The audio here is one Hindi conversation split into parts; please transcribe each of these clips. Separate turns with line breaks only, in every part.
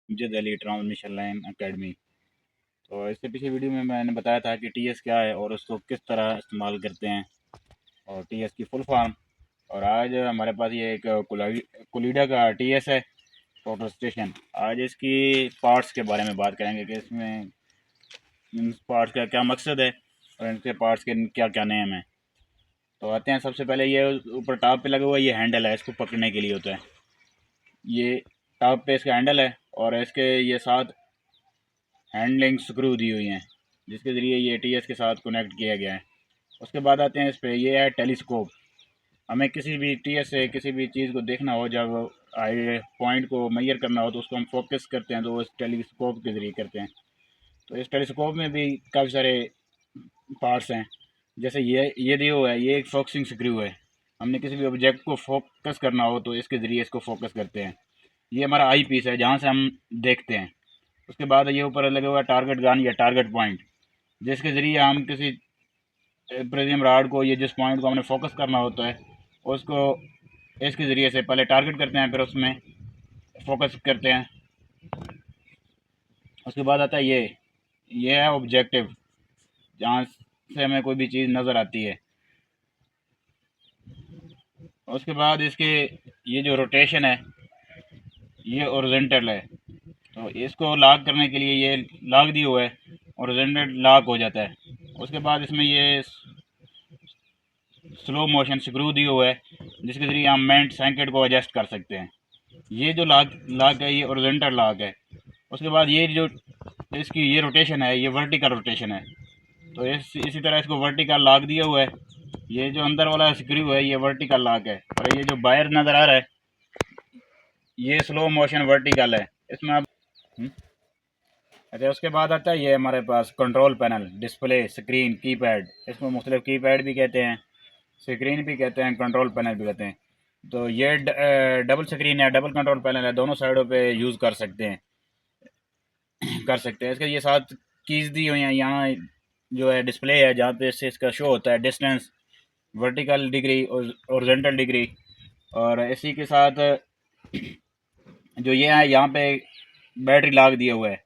Amjad Ali transmission line academy. तो इससे पिछली वीडियो में मैंने बताया था कि टीएस क्या है और उसको किस तरह इस्तेमाल करते हैं और टीएस की फुल फॉर्म। और आज हमारे पास ये एक कोलिडा का टीएस है, टोटल स्टेशन। आज इसकी पार्ट्स के बारे में बात करेंगे कि इसमें इन पार्ट्स का क्या मकसद है और इनके पार्ट्स के क्या क्या नेम है। तो आते हैं, सबसे पहले ये ऊपर टॉप पे लगा हुआ ये हैंडल है, इसको पकड़ने के लिए होता है। ये टॉप पे इसका हैंडल है और इसके ये साथ हैंडलिंग स्क्रू दी हुई हैं जिसके ज़रिए ये टीएस के साथ कनेक्ट किया गया है। उसके बाद आते हैं इस पर, ये है टेलीस्कोप। हमें किसी भी टीएस से किसी भी चीज़ को देखना हो, जब आई पॉइंट को मेजर करना हो तो उसको हम फोकस करते हैं, तो वो इस टेलीस्कोप के ज़रिए करते हैं। तो इस टेलीस्कोप में भी काफ़ी सारे पार्ट्स हैं। जैसे ये दिया हुआ है, ये एक फोकसिंग स्क्रू है। हमने किसी भी ऑब्जेक्ट को फोकस करना हो तो इसके ज़रिए इसको फोकस करते हैं। ये हमारा आई पीस है जहाँ से हम देखते हैं। उसके बाद ये ऊपर लगा हुआ टारगेट गन या टारगेट पॉइंट, जिसके ज़रिए हम किसी प्रिज्म रॉड को, ये जिस पॉइंट को हमने फोकस करना होता है उसको इसके ज़रिए से पहले टारगेट करते हैं, फिर उसमें फोकस करते हैं। उसके बाद आता है ये है ऑब्जेक्टिव, जहाँ से हमें कोई भी चीज़ नज़र आती है। उसके बाद इसके ये जो रोटेशन है ये ओरिजेंटल है, तो इसको लॉक करने के लिए ये लॉक दिया हुआ है, ओरिजेंटल लॉक हो जाता है। उसके बाद इसमें ये स्लो मोशन स्क्रू दिया हुआ है जिसके ज़रिए हम मेंट सैंकेट को एडजस्ट कर सकते हैं। ये जो लॉक लॉक है ये ओरिजेंटल लॉक है। उसके बाद ये जो इसकी ये रोटेशन है ये वर्टिकल रोटेशन है, तो इसी तरह इसको वर्टिकल लॉक दिया हुआ है। ये जो अंदर वाला स्क्रू है ये वर्टिकल लॉक है, और ये जो बाहर नज़र आ रहा है ये स्लो मोशन वर्टिकल है। इसमें आप अच्छा, उसके बाद आता है ये हमारे पास control panel, display, screen, keypad. इसको मुख्तलिफ कीपैड भी कहते हैं, स्क्रीन भी कहते हैं, कंट्रोल पैनल भी कहते हैं। तो ये डबल स्क्रीन है, डबल कंट्रोल पैनल है, दोनों साइडों पे यूज़ कर सकते हैं इसके ये साथ कीज़ दी हुई हैं। यहाँ जो है डिस्प्ले है जहाँ पे इससे इसका शो होता है डिस्टेंस, वर्टिकल डिग्री और ओरिजेंटल डिग्री। और इसी के साथ जो ये है यहाँ पे बैटरी लॉक दिया हुआ है।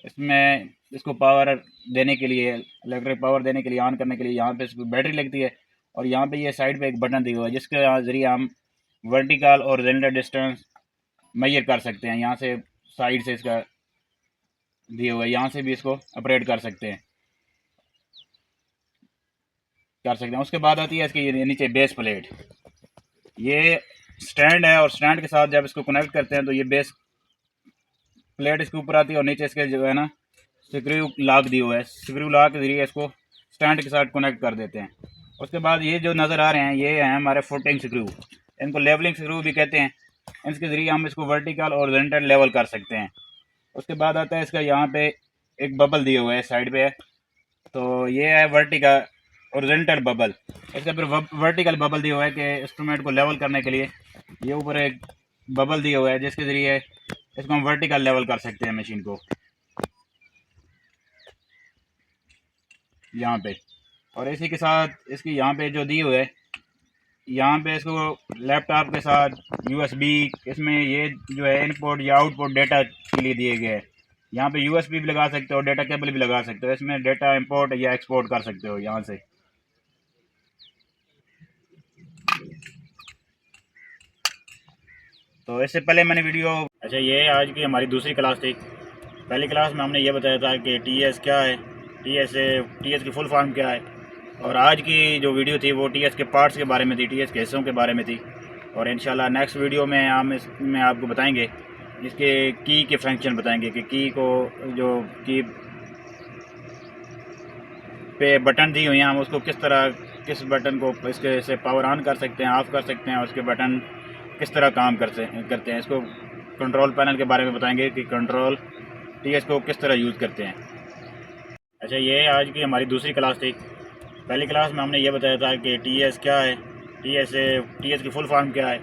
इसमें इसको पावर देने के लिए, इलेक्ट्रिक पावर देने के लिए, ऑन करने के लिए यहाँ पे इसको बैटरी लगती है। और यहाँ पे ये साइड पे एक बटन दिया हुआ है जिसके ज़रिए हम वर्टिकल और ओरिजेंटल डिस्टेंस मेजर कर सकते हैं। यहाँ से साइड से इसका दिया हुआ है, यहाँ से भी इसको ऑपरेट कर सकते हैं। उसके बाद आती है इसकी नीचे बेस प्लेट। ये स्टैंड है और स्टैंड के साथ जब इसको कनेक्ट करते हैं तो ये बेस प्लेट इसके ऊपर आती है और नीचे इसके जो है ना स्क्रू लॉक दिया हुआ है। स्क्रू लॉक के जरिए इसको स्टैंड के साथ कनेक्ट कर देते हैं। उसके बाद ये जो नज़र आ रहे हैं ये हैं हमारे फुटिंग स्क्रू, इनको लेवलिंग स्क्रू भी कहते हैं। इसके ज़रिए हम इसको वर्टिकल और ओरिजेंटल लेवल कर सकते हैं। उसके बाद आता है इसका यहाँ पे एक बबल दिया हुआ है साइड पे, तो ये है वर्टिकल ओरिजेंटल बबल। इसका फिर वर्टिकल बबल दिया हुआ है कि इंस्ट्रूमेंट को लेवल करने के लिए ये ऊपर एक बबल दिया हुआ है जिसके ज़रिए इसको हम वर्टिकल लेवल कर सकते हैं मशीन को यहाँ पे। और इसी के साथ इसकी यहाँ पे जो दी हुई है, यहाँ पे इसको लैपटॉप के साथ यूएसबी, इसमें ये जो है इनपुट या आउटपुट डेटा के लिए दिए गए हैं। यहाँ पे यूएसबी भी लगा सकते हो, डेटा केबल भी लगा सकते हो, इसमें डेटा इंपोर्ट या एक्सपोर्ट कर सकते हो यहाँ से। तो इससे पहले मैंने वीडियो, अच्छा ये आज की हमारी दूसरी क्लास थी। पहली क्लास में हमने ये बताया था कि टीएस क्या है, टीएस की फुल फॉर्म क्या है। और आज की जो वीडियो थी वो टीएस के पार्ट्स के बारे में थी, टीएस के हिस्सों के बारे में थी। और इंशाल्लाह नेक्स्ट वीडियो में हम इसमें आपको बताएंगे इसके की के फंक्शन बताएंगे कि की को, जो की पे बटन दी हुई हैं, हम उसको किस बटन को इसके से पावर ऑन कर सकते हैं, ऑफ़ कर सकते हैं, और उसके बटन किस तरह काम करते हैं। इसको कंट्रोल पैनल के बारे में बताएंगे कि कंट्रोल टीएस को किस तरह यूज़ करते हैं। अच्छा ये आज की हमारी दूसरी क्लास थी। पहली क्लास में हमने ये बताया था कि टीएस क्या है, टीएस की फुल फॉर्म क्या है।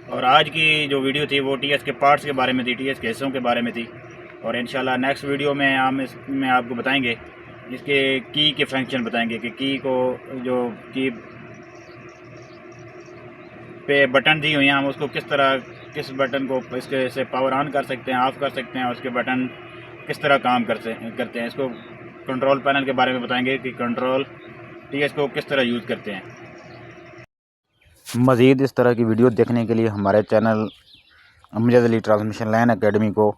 और आज की जो वीडियो थी वो टीएस के पार्ट्स के बारे में थी, टीएस के हिस्सों के बारे में थी। और इंशाल्लाह नेक्स्ट वीडियो में हम इसमें आपको बताएंगे इसके की के फंक्शन बताएंगे कि की को, जो की पे बटन दी हुई हैं, हम उसको किस बटन को इसके से पावर ऑन कर सकते हैं, ऑफ़ कर सकते हैं, और उसके बटन किस तरह काम करते हैं। इसको कंट्रोल पैनल के बारे में बताएंगे कि कंट्रोल टीएस को किस तरह यूज़ करते हैं। मज़ीद इस तरह की वीडियो देखने के लिए हमारे channel Amjad Ali transmission line academy को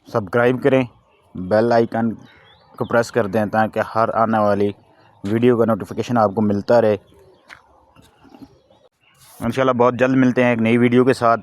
सब्सक्राइब करें, बेल आइकन को प्रेस कर दें ताकि हर आने वाली वीडियो का नोटिफिकेशन आपको मिलता रहे। इंशाल्लाह बहुत जल्द मिलते हैं एक नई वीडियो के साथ।